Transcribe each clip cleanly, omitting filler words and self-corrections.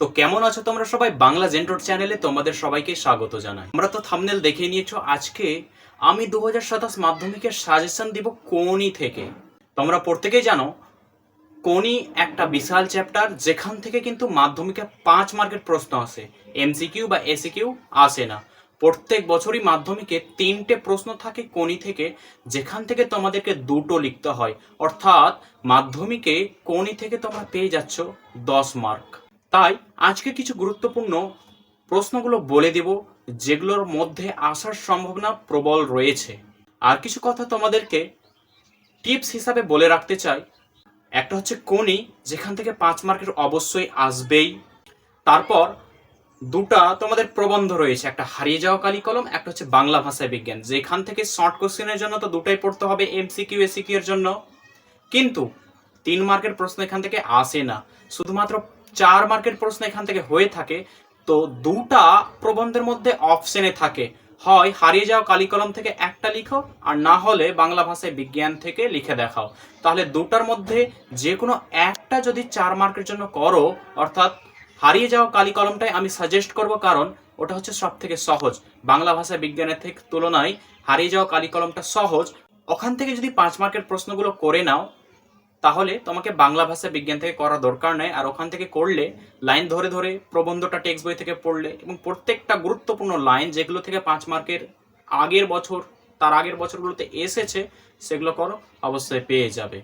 তো কেমন আছো তোমরা সবাই? বাংলা জেন্টর চ্যানেলে তোমাদের সবাইকে স্বাগত জানাই। আমরা তো থাম্বনেল দেখে নিয়েছো। আজকে আমি 2027 মাধ্যমিকের সাজেশন দিব কোনি থেকে। তোমরা প্রত্যেকেই জানো কোনি একটা বিশাল চ্যাপ্টার, যেখান থেকে কিন্তু মাধ্যমিকে 5 মার্কের প্রশ্ন আসে। এমসিকিউ বা এসিকিউ আসে না। প্রত্যেক বছরই মাধ্যমিকে 3টে প্রশ্ন থাকে কোনি থেকে, যেখান থেকে তোমাদেরকে 2টো লিখতে হয়। অর্থাৎ মাধ্যমিকে কোনি থেকে তোমরা পেয়ে যাচ্ছ 10 মার্ক। তাই আজকে কিছু গুরুত্বপূর্ণ প্রশ্নগুলো বলে দেব, যেগুলোর মধ্যে আসার সম্ভাবনা প্রবল রয়েছে। আর কিছু কথা তোমাদেরকে টিপস হিসাবে বলে রাখতে চাই। একটা হচ্ছে কোনি, যেখান থেকে 5 মার্কের অবশ্যই আসবেই। তারপর দুটা তোমাদের প্রবন্ধ রয়েছে, একটা হারিয়ে যাওয়া কালি কলম, একটা হচ্ছে বাংলা ভাষায় বিজ্ঞান, যেখান থেকে শর্ট কোশ্চেনের জন্য তো দুটাই পড়তে হবে, এমসিকিউ এসিকিউ এর জন্য। কিন্তু 3 মার্কের প্রশ্ন এখান থেকে আসে না, শুধুমাত্র 4 মার্কের প্রশ্ন এখান থেকে হয়ে থাকে। তো দুটা প্রবন্ধের মধ্যে অপশনে থাকে, হয় হারিয়ে যাওয়া কালি কলম থেকে একটা লিখো, আর না হলে বাংলা ভাষায় বিজ্ঞান থেকে লিখে দেখাও। তাহলে দুটার মধ্যে যে কোনো একটা যদি 4 মার্কের জন্য করো, অর্থাৎ হারিয়ে যাওয়া কালি কলমটাই আমি সাজেস্ট করব, কারণ ওটা হচ্ছে সব থেকে সহজ। বাংলা ভাষা বিজ্ঞানের থেকে তুলনায় হারিয়ে যাওয়া কালি কলমটা সহজ। ওখান থেকে যদি 5 মার্কের প্রশ্নগুলো করে নাও, তাহলে তোমাকে বাংলা ভাষা বিজ্ঞান থেকে করা দরকার নেই। আর ওখান থেকে করলে লাইন ধরে ধরে প্রবন্ধটা টেক্সট বই থেকে পড়লে, এবং প্রত্যেকটা গুরুত্বপূর্ণ লাইন যেগুলো থেকে 5 মার্কের আগের বছর, তার আগের বছরগুলোতে এসেছে, সেগুলো করো, অবশ্যই পেয়ে যাবে।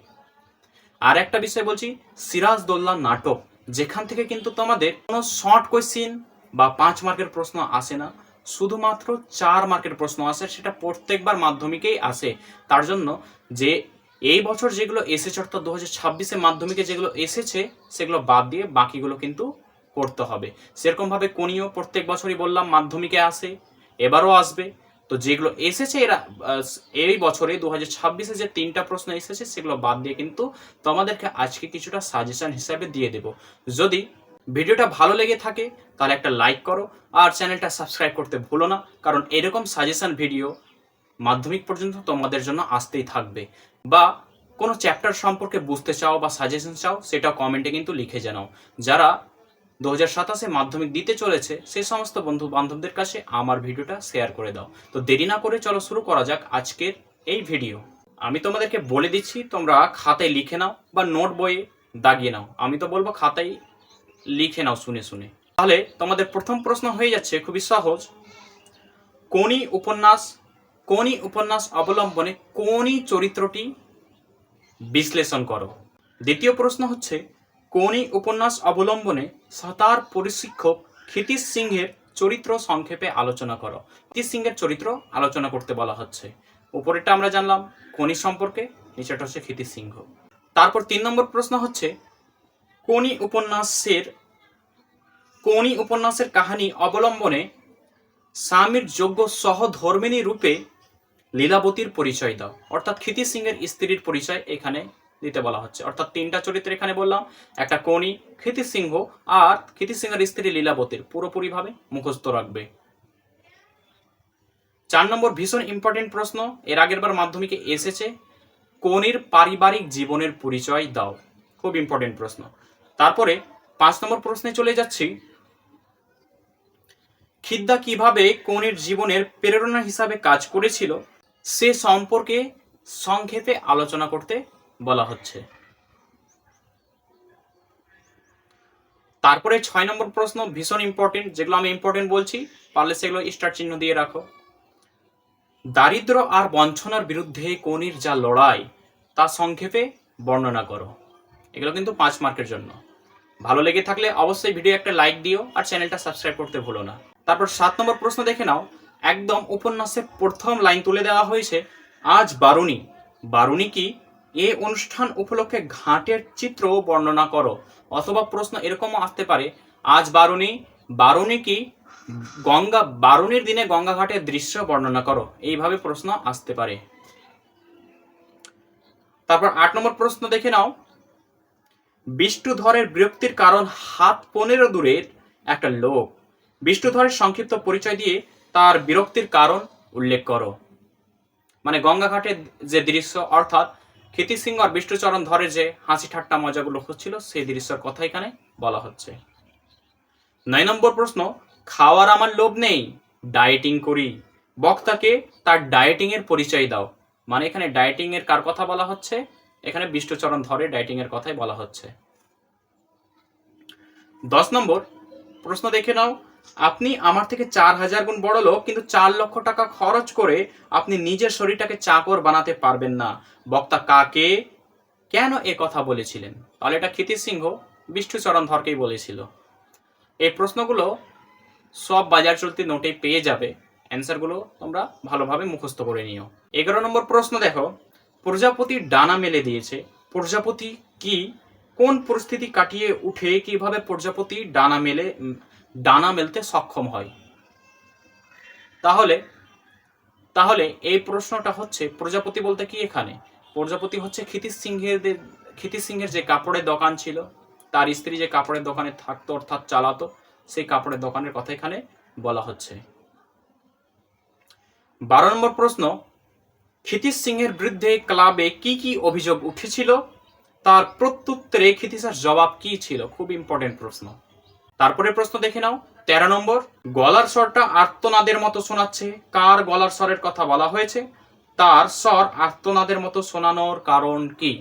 আর একটা বিষয় বলছি, সিরাজদৌল্লা নাটক, যেখান থেকে কিন্তু তোমাদের কোনো শর্ট কোয়েশ্চিন বা 5 মার্কের প্রশ্ন আসে না, শুধুমাত্র 4 মার্কের প্রশ্ন আসে। সেটা প্রত্যেকবার মাধ্যমিকেই আসে। তার জন্য যে এই বছর যেগুলো এসেছে, অর্থাৎ 2026-এ মাধ্যমিকে যেগুলো এসেছে, সেগুলো বাদ দিয়ে বাকিগুলো কিন্তু করতে হবে। সেরকমভাবে কোনিও প্রত্যেক বছরই বললাম মাধ্যমিকে আসে, এবারও আসবে। তো যেগুলো এসেছে এরা এই বছরে 2026-এ যে 3টা প্রশ্ন এসেছে, সেগুলো বাদ দিয়ে কিন্তু তোমাদেরকে আজকে কিছুটা সাজেশন হিসাবে দিয়ে দেব। যদি ভিডিওটা ভালো লেগে থাকে তাহলে একটা লাইক করো, আর চ্যানেলটা সাবস্ক্রাইব করতে ভুলো না, কারণ এরকম সাজেশন ভিডিও মাধ্যমিক পর্যন্ত তোমাদের জন্য আসতেই থাকবে। বা কোনো চ্যাপ্টার সম্পর্কে বুঝতে চাও বা সাজেশন চাও, সেটা কমেন্টে কিন্তু লিখে জানাও। যারা 2027-এ মাধ্যমিক দিতে চলেছে, সেই সমস্ত বন্ধু বান্ধবদের কাছে আমার ভিডিওটা শেয়ার করে দাও। তো দেরি না করে চলো শুরু করা যাক আজকের এই ভিডিও। আমি তোমাদেরকে বলে দিচ্ছি, তোমরা খাতায় লিখে নাও বা নোট বইয়ে দাগিয়ে নাও। আমি তো বলবো খাতায় লিখে নাও শুনে শুনে। তাহলে তোমাদের প্রথম প্রশ্ন হয়ে যাচ্ছে খুবই সহজ, কোনি উপন্যাস অবলম্বনে কোনি চরিত্রটি বিশ্লেষণ করো। দ্বিতীয় প্রশ্ন হচ্ছে, কোনি উপন্যাস অবলম্বনে সাঁতার প্রশিক্ষক ক্ষিতিশ সিংহের চরিত্র সংক্ষেপে আলোচনা করো। ক্ষিতিশ সিংহের চরিত্র আলোচনা করতে বলা হচ্ছে। উপরেরটা আমরা জানলাম কোনি সম্পর্কে, নিচেটা হচ্ছে ক্ষিতিশ সিংহ। তারপর 3 নম্বর প্রশ্ন হচ্ছে, কোনি উপন্যাসের কাহিনী অবলম্বনে স্বামীর যোগ্য সহধর্মিণী রূপে লীলাবতীর পরিচয় দাও। অর্থাৎ ক্ষিতিশ সিংহের স্ত্রীর পরিচয় এখানে দিতে বলা হচ্ছে। অর্থাৎ 3টা চরিত্র এখানে বললাম, একটা কোনি, ক্ষিতিশ সিংহ, আর ক্ষিতিশ সিংহের স্ত্রী লীলাবতীর পুরোপুরিভাবে মুখস্থ রাখবে। 4 নম্বর ভীষণ ইম্পর্টেন্ট প্রশ্ন, এর আগের বার মাধ্যমিকে এসেছে, কোনির পারিবারিক জীবনের পরিচয় দাও। খুব ইম্পর্টেন্ট প্রশ্ন। তারপরে 5 নম্বর প্রশ্নে চলে যাচ্ছি, খিদ্দা কিভাবে কোনির জীবনের প্রেরণা হিসাবে কাজ করেছিল, সে সম্পর্কে সংক্ষেপে আলোচনা করতে বলা হচ্ছে। তারপরে 6 নম্বর প্রশ্ন ভীষণ ইম্পর্টেন্ট, যেগুলো আমি ইম্পর্টেন্ট বলছি, পারলে সেগুলো স্টার চিহ্ন দিয়ে রাখো। দারিদ্র আর বঞ্চনার বিরুদ্ধে কোনির যা লড়াই, তা সংক্ষেপে বর্ণনা করো। এগুলো কিন্তু 5 মার্কের জন্য। ভালো লেগে থাকলে অবশ্যই ভিডিও একটা লাইক দিও, আর চ্যানেলটা সাবস্ক্রাইব করতে ভুলো না। তারপর 7 নম্বর প্রশ্ন দেখে নাও, একদম উপন্যাসের প্রথম লাইন তুলে দেওয়া হয়েছে, আজ বারুণী। বারুণী কি? এ অনুষ্ঠান উপলক্ষে ঘাটের চিত্র বর্ণনা করো। অথবা প্রশ্ন এরকমও আসতে পারে, আজ বারুণী, বারুণী কি? বারুণীর দিনে গঙ্গা ঘাটের দৃশ্য বর্ণনা করো। এইভাবে প্রশ্ন আসতে পারে। তারপর 8 নম্বর প্রশ্ন দেখে নাও, বিষ্ণুধরের বিরক্তির কারণ হাত 15 দূরের একটা লোক। বিষ্ণুধরের সংক্ষিপ্ত পরিচয় দিয়ে তার বিরক্তির কারণ উল্লেখ করো। মানে গঙ্গা ঘাটের যে দৃশ্য, অর্থাৎ ক্ষিতিশ সিংহ আর বিষ্ণুচরণ ধরে যে হাসি ঠাট্টা মজাগুলো হচ্ছিল, সেই দৃশ্যের কথা এখানে বলা হচ্ছে। 9 নম্বর প্রশ্ন, খাওয়ার আমার লোভ নেই, ডায়েটিং করি। বক্তাকে তার ডায়েটিং এর পরিচয় দাও। মানে এখানে ডায়েটিং এর কার কথা বলা হচ্ছে? এখানে বিষ্ণুচরণ ধরে ডায়েটিং এর কথাই বলা হচ্ছে। 10 নম্বর প্রশ্ন দেখে নাও, আপনি আমার থেকে 4000 গুণ বড় লোক, কিন্তু 4 লক্ষ টাকা খরচ করে আপনি নিজের শরীরটাকে চাকর বানাতে পারবেন না। বক্তা কাকে, কেন এ কথা বলেছিলেন? তাহলে এটা ক্ষিতিশ সিংহ বিষ্ণুচরণ ধরকেই বলেছিল। এই প্রশ্নগুলো সব বাজার চলতি নোটে পেয়ে যাবে, অ্যান্সারগুলো তোমরা ভালোভাবে মুখস্থ করে নিও। 11 নম্বর প্রশ্ন দেখো, প্রজাপতি ডানা মেলে দিয়েছে। প্রজাপতি কি, কোন পরিস্থিতি কাটিয়ে উঠে কিভাবে প্রজাপতি ডানা মেলতে সক্ষম হয়? তাহলে তাহলে এই প্রশ্নটা হচ্ছে, প্রজাপতি বলতে কি এখানে? প্রজাপতি হচ্ছে ক্ষিতিশ সিংহের যে কাপড়ের দোকান ছিল, তার স্ত্রী যে কাপড়ের দোকানে থাকতো অর্থাৎ চালাতো, সেই কাপড়ের দোকানের কথা এখানে বলা হচ্ছে। 12 নম্বর প্রশ্ন, ক্ষিতিশ সিংহের বিরুদ্ধে ক্লাবে কি কি অভিযোগ উঠেছিল? তার প্রত্যুত্তরে ক্ষিতিশের জবাব কি ছিল? খুব ইম্পর্টেন্ট প্রশ্ন। তারপরে প্রশ্ন দেখে নাও 13 নম্বর, গলার স্বরটা আর্তনাদের মতো শোনাচ্ছে। কার গলার স্বরের কথা বলা হয়েছে? তার স্বর আর্তনাদের মতো শোনানোর কারণ কি?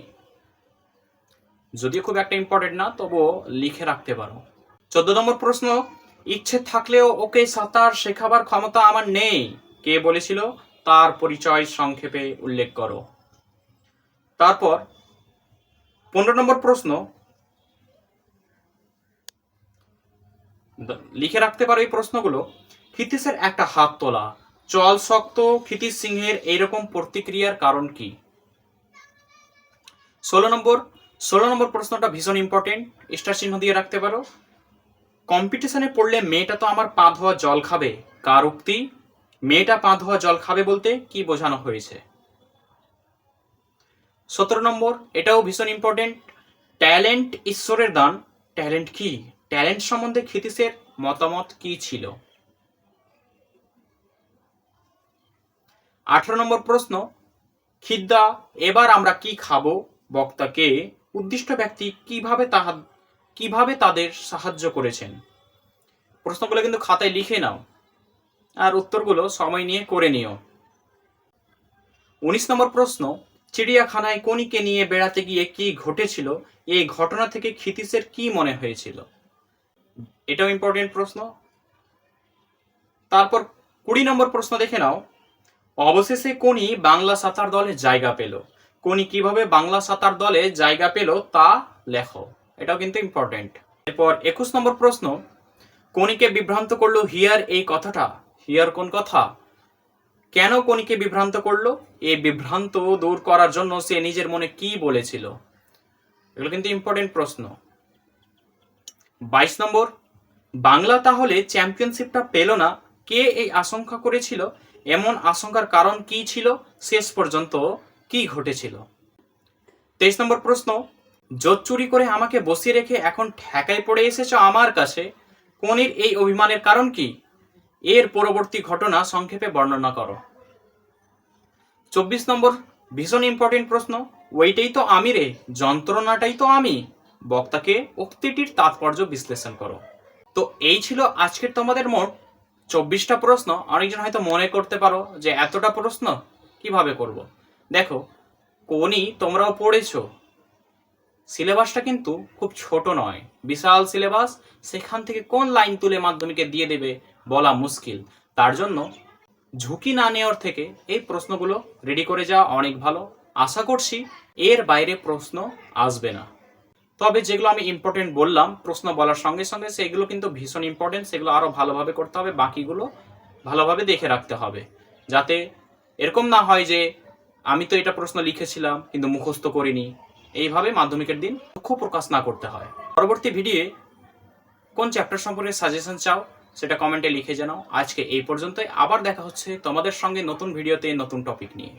যদিও খুব একটা ইম্পর্টেন্ট না, তবুও লিখে রাখতে পারো। 14 নম্বর প্রশ্ন, ইচ্ছে থাকলেও ওকে সাঁতার শেখাবার ক্ষমতা আমার নেই। কে বলেছিল? তার পরিচয় সংক্ষেপে উল্লেখ করো। তারপর 15 নম্বর প্রশ্ন, লিখে রাখতে পারো এই প্রশ্নগুলো। ক্ষিতিশের একটা হাত তোলা, চল শক্ত, ক্ষিতিশ সিংহের এইরকম প্রতিক্রিয়ার কারণ কি? 16 নম্বর প্রশ্নটা ভীষণ ইম্পর্টেন্ট, স্টার চিহ্ন দিয়ে রাখতে পারো। কম্পিটিশনে পড়লে মেয়েটা তো আমার পা ধোয়া জল খাবে, কার উক্তি? মেয়েটা পা ধোয়া জল খাবে বলতে কি বোঝানো হয়েছে? 17 নম্বর, এটাও ভীষণ ইম্পর্টেন্ট, ট্যালেন্ট ঈশ্বরের দান। ট্যালেন্ট কি? ট্যালেন্ট সম্বন্ধে ক্ষিতিশের মতামত কি ছিল? 18 নম্বর প্রশ্ন, খিদ্দা এবার আমরা কি খাবো? বক্তাকে উদ্দিষ্ট ব্যক্তি কিভাবে তাদের সাহায্য করেছেন? প্রশ্নগুলো কিন্তু খাতায় লিখে নাও, আর উত্তরগুলো সময় নিয়ে করে নিও। 19 নম্বর প্রশ্ন, চিড়িয়াখানায় কনিকে নিয়ে বেড়াতে গিয়ে কি ঘটেছিল? এই ঘটনা থেকে ক্ষিতিশের কি মনে হয়েছিল? এটাও ইম্পর্টেন্ট প্রশ্ন। তারপর 20 নম্বর প্রশ্ন দেখে নাও, অবশেষে কোনি বাংলা সাঁতার দলে জায়গা পেল। কোনি কিভাবে বাংলা সাঁতার দলে জায়গা পেল তা লেখো। এটাও কিন্তু ইম্পর্টেন্ট। এরপর 21 নম্বর প্রশ্ন, কোনিকে বিভ্রান্ত করলো হিয়ার, এই কথাটা। হিয়ার কোন কথা? কেন কোনিকে বিভ্রান্ত করলো? এই বিভ্রান্ত দূর করার জন্য সে নিজের মনে কি বলেছিল? এগুলো কিন্তু ইম্পর্টেন্ট প্রশ্ন। 22 নম্বর, বাংলা তাহলে চ্যাম্পিয়নশিপটা পেল না, কে এই আশঙ্কা করেছিল? এমন আশঙ্কার কারণ কি ছিল? শেষ পর্যন্ত কি ঘটেছিল? 23 নম্বর প্রশ্ন, জোট চুরি করে আমাকে বসিয়ে রেখে এখন ঠেকায় পড়ে এসেছো আমার কাছে, কোনির এই অভিমানের কারণ কি? এর পরবর্তী ঘটনা সংক্ষেপে বর্ণনা করো। 24 নম্বর, ভীষণ ইম্পর্টেন্ট প্রশ্ন, ওইটাই তো আমি রে, যন্ত্রণাটাই তো আমি। বক্তাকে উক্তিটির তাৎপর্য বিশ্লেষণ করো। তো এই ছিল আজকের তোমাদের মোট 24টা প্রশ্ন। অনেকজন হয়তো মনে করতে পারো যে এতটা প্রশ্ন কিভাবে করব। দেখো, কোনি তোমরাও পড়েছো, সিলেবাসটা কিন্তু খুব ছোট নয়, বিশাল সিলেবাস। সেখান থেকে কোন লাইন তুলে মাধ্যমিকে দিয়ে দেবে বলা মুশকিল। তার জন্য ঝুঁকি না নেওয়ার থেকে এই প্রশ্নগুলো রেডি করে যাওয়া অনেক ভালো। আশা করছি এর বাইরে প্রশ্ন আসবে না। তবে যেগুলো আমি ইম্পর্টেন্ট বললাম প্রশ্ন বলার সঙ্গে সঙ্গে, সেগুলো কিন্তু ভীষণ ইম্পর্টেন্ট, সেগুলো আরও ভালোভাবে করতে হবে, বাকিগুলো ভালোভাবে দেখে রাখতে হবে, যাতে এরকম না হয় যে আমি তো এটা প্রশ্ন লিখেছিলাম কিন্তু মুখস্থ করিনি। এইভাবে মাধ্যমিকের দিন দুঃখ প্রকাশ না করতে হয়। পরবর্তী ভিডিওয়ে কোন চ্যাপ্টার সম্পর্কে সাজেশন চাও সেটা কমেন্টে লিখে জানাও। আজকে এই পর্যন্তই, আবার দেখা হচ্ছে তোমাদের সঙ্গে নতুন ভিডিওতে নতুন টপিক নিয়ে।